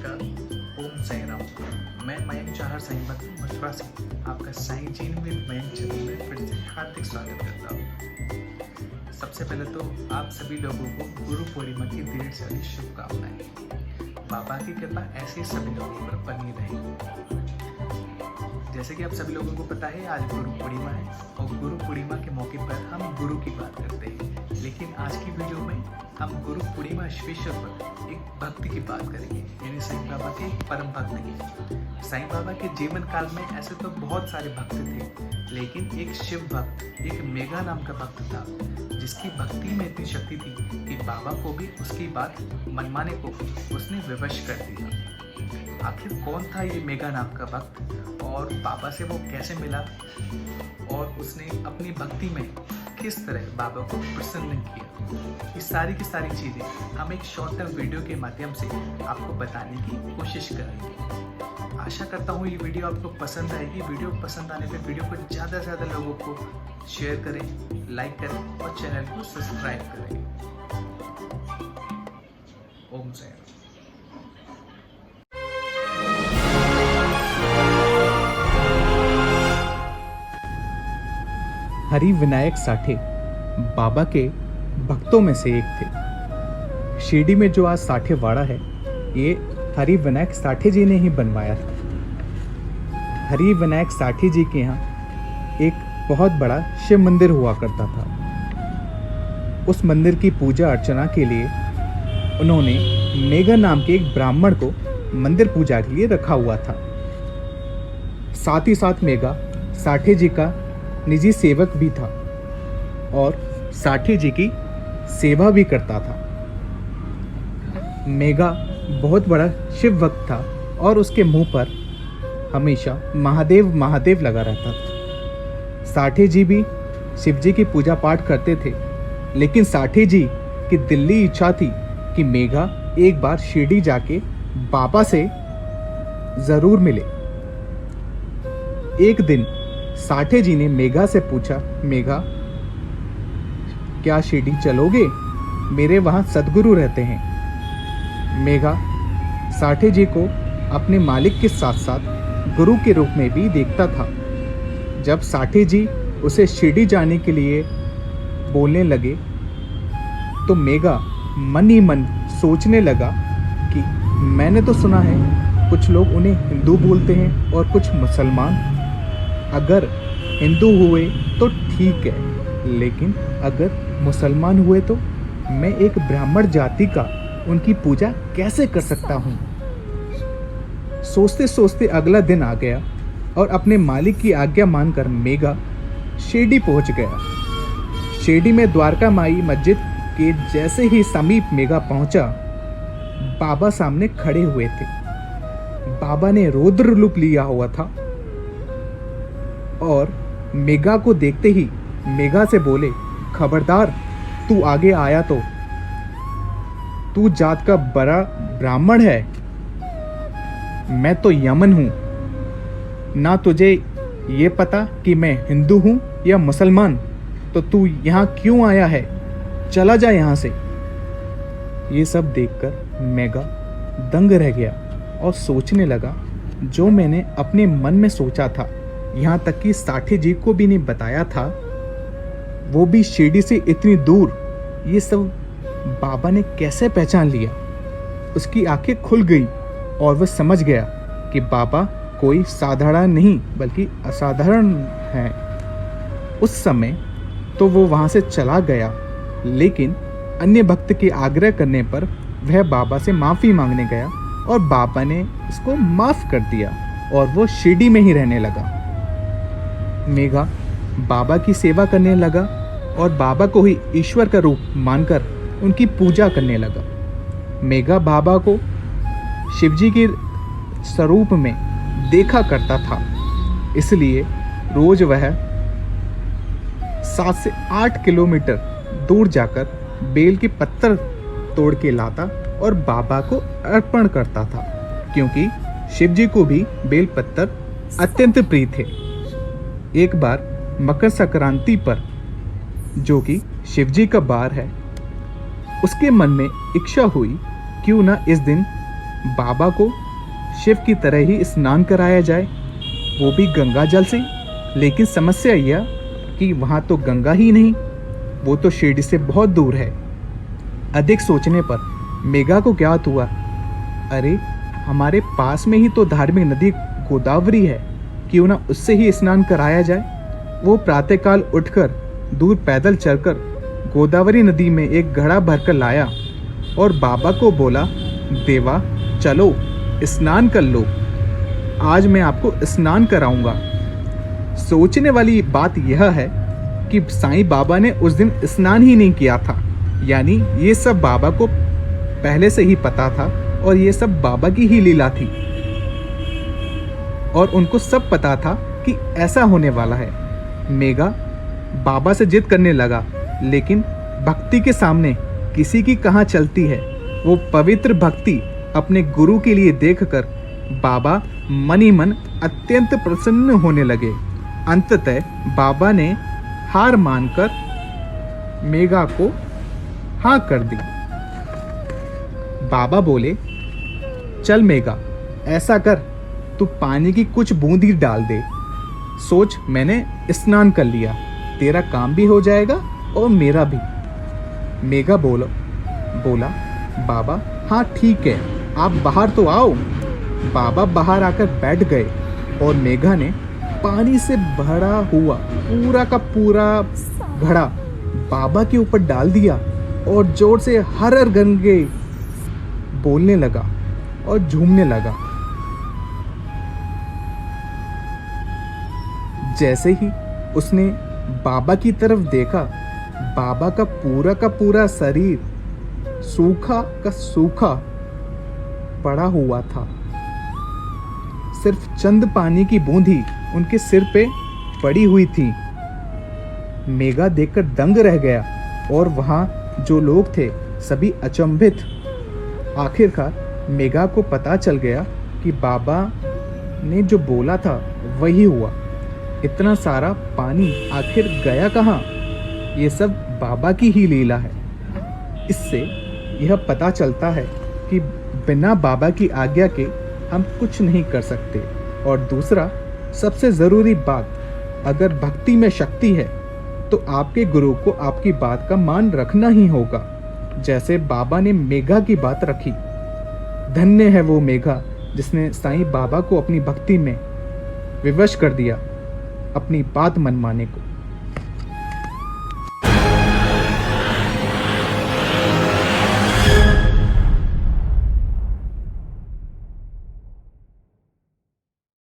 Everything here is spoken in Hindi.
नमस्कार। ओम साई राम। मैं मयंक चाहर साईं भक्त मथुरा से आपका साईं जीन विद मयंक चैनल में फिर से हार्दिक स्वागत करता हूँ। सबसे पहले तो आप सभी लोगों को गुरु पूर्णिमा की ढेर सारी शुभकामनाएं। बाबा की कृपा ऐसे सभी लोगों पर बनी रहे। जैसे कि आप सभी लोगों को पता है, आज गुरु पूर्णिमा है और गुरु पूर्णिमा के मौके पर हम गुरु की बात करते हैं। लेकिन आज की वीडियो में हम गुरु पूर्णिमा स्पेशल पर एक भक्त की बात करेंगे, यानी साईं बाबा के परम भक्त की। साईं बाबा के जीवन काल में ऐसे तो बहुत सारे भक्त थे, लेकिन एक शिव भक्त, एक मेघा नाम का भक्त था, जिसकी भक्ति में इतनी शक्ति थी कि बाबा को भी उसकी बात मनवाने को उसने विवश कर दिया। आखिर कौन था ये मेघा नाम का भक्त और बाबा से वो कैसे मिला और उसने अपनी भक्ति में किस तरह बाबा को प्रसन्न किया, ये सारी की सारी चीज़ें हम एक शॉर्ट टर्म वीडियो के माध्यम से आपको बताने की कोशिश करेंगे। आशा करता हूँ ये वीडियो आपको पसंद आएगी। वीडियो पसंद आने पे वीडियो को ज़्यादा से ज़्यादा लोगों को शेयर करें, लाइक करें और चैनल को सब्सक्राइब करें। ओम साई राम। हरि विनायक साठे बाबा के भक्तों में से एक थे। शिरडी में जो आज साठे वाड़ा है, ये हरि विनायक साठे जी ने ही बनवाया था। हरि विनायक साठे जी के यहाँ एक बहुत बड़ा शिव मंदिर हुआ करता था। उस मंदिर की पूजा अर्चना के लिए उन्होंने मेघा नाम के एक ब्राह्मण को मंदिर पूजा के लिए रखा हुआ था। साथ ही साथ मेघा साठे जी का निजी सेवक भी था और साठे जी की सेवा भी करता था। मेघा बहुत बड़ा शिव भक्त था और उसके मुंह पर हमेशा महादेव महादेव लगा रहता था। साठे जी भी शिव जी की पूजा पाठ करते थे, लेकिन साठे जी की दिली इच्छा थी कि मेघा एक बार शिरडी जाके बाबा से जरूर मिले। एक दिन साठे जी ने मेघा से पूछा, मेघा क्या शिरडी चलोगे? मेरे वहाँ सदगुरु रहते हैं। मेघा साठे जी को अपने मालिक के साथ साथ गुरु के रूप में भी देखता था। जब साठे जी उसे शिरडी जाने के लिए बोलने लगे तो मेघा मन ही मन सोचने लगा कि मैंने तो सुना है कुछ लोग उन्हें हिंदू बोलते हैं और कुछ मुसलमान। अगर हिंदू हुए तो ठीक है, लेकिन अगर मुसलमान हुए तो मैं एक ब्राह्मण जाति का उनकी पूजा कैसे कर सकता हूँ। सोचते सोचते अगला दिन आ गया और अपने मालिक की आज्ञा मानकर मेघा शिरडी पहुँच गया। शिरडी में द्वारका माई मस्जिद के जैसे ही समीप मेघा पहुँचा, बाबा सामने खड़े हुए थे। बाबा ने रौद्र रूप लिया हुआ था और मेघा को देखते ही मेघा से बोले, खबरदार, तू आगे आया तो तू जात का बड़ा ब्राह्मण है। मैं तो यमन हूं, ना तुझे ये पता कि मैं हिंदू हूं या मुसलमान, तो तू यहाँ क्यों आया है? चला जा यहाँ से। ये सब देखकर मेघा दंग रह गया और सोचने लगा, जो मैंने अपने मन में सोचा था, यहाँ तक कि साठे जी को भी नहीं बताया था, वो भी शिरडी से इतनी दूर, ये सब बाबा ने कैसे पहचान लिया? उसकी आंखें खुल गई और वह समझ गया कि बाबा कोई साधारण नहीं बल्कि असाधारण है। उस समय तो वो वहाँ से चला गया, लेकिन अन्य भक्त के आग्रह करने पर वह बाबा से माफ़ी मांगने गया और बाबा ने उसको माफ़ कर दिया और वो शिरडी में ही रहने लगा। मेघा बाबा की सेवा करने लगा और बाबा को ही ईश्वर का रूप मानकर उनकी पूजा करने लगा। मेघा बाबा को शिवजी के स्वरूप में देखा करता था, इसलिए रोज वह 7 से 8 किलोमीटर दूर जाकर बेल के पत्थर तोड़ के लाता और बाबा को अर्पण करता था, क्योंकि शिवजी को भी बेल पत्थर अत्यंत प्रिय थे। एक बार मकर संक्रांति पर, जो कि शिवजी का बार है, उसके मन में इच्छा हुई क्यों ना इस दिन बाबा को शिव की तरह ही स्नान कराया जाए, वो भी गंगा जल से। लेकिन समस्या यह कि वहाँ तो गंगा ही नहीं, वो तो शिरडी से बहुत दूर है। अधिक सोचने पर मेघा को ज्ञात हुआ, अरे हमारे पास में ही तो धार्मिक नदी गोदावरी है, क्यों ना उससे ही स्नान कराया जाए। वो प्रातःकाल उठकर दूर पैदल चलकर गोदावरी नदी में एक घड़ा भरकर लाया और बाबा को बोला, देवा चलो स्नान कर लो, आज मैं आपको स्नान कराऊंगा। सोचने वाली बात यह है कि साईं बाबा ने उस दिन स्नान ही नहीं किया था, यानी ये सब बाबा को पहले से ही पता था और ये सब बाबा की ही लीला थी और उनको सब पता था कि ऐसा होने वाला है। मेघा बाबा से जिद करने लगा, लेकिन भक्ति के सामने किसी की कहाँ चलती है। वो पवित्र भक्ति अपने गुरु के लिए देखकर बाबा मन ही मन अत्यंत प्रसन्न होने लगे। अंततः बाबा ने हार मानकर मेघा को हाँ कर दी। बाबा बोले, चल मेघा, ऐसा कर, तू पानी की कुछ बूंद ही डाल दे। सोच, मैंने स्नान कर लिया, तेरा काम भी हो जाएगा और मेरा भी। मेघा बोला, बाबा हाँ ठीक है, आप बाहर तो आओ। बाबा बाहर आकर बैठ गए और मेघा ने पानी से भरा हुआ पूरा का पूरा घड़ा बाबा के ऊपर डाल दिया और जोर से हर हर गंगे बोलने लगा और झूमने लगा। जैसे ही उसने बाबा की तरफ देखा, बाबा का पूरा शरीर सूखा का सूखा पड़ा हुआ था। सिर्फ चंद पानी की बूंद ही उनके सिर पे पड़ी हुई थी। मेघा देखकर दंग रह गया और वहाँ जो लोग थे सभी अचंभित। आखिरकार मेघा को पता चल गया कि बाबा ने जो बोला था वही हुआ। इतना सारा पानी आखिर गया कहाँ? ये सब बाबा की ही लीला है। इससे यह पता चलता है कि बिना बाबा की आज्ञा के हम कुछ नहीं कर सकते। और दूसरा सबसे ज़रूरी बात, अगर भक्ति में शक्ति है तो आपके गुरु को आपकी बात का मान रखना ही होगा, जैसे बाबा ने मेघा की बात रखी। धन्य है वो मेघा जिसने साईं बाबा को अपनी भक्ति में विवश कर दिया, अपनी बात मनवाने को।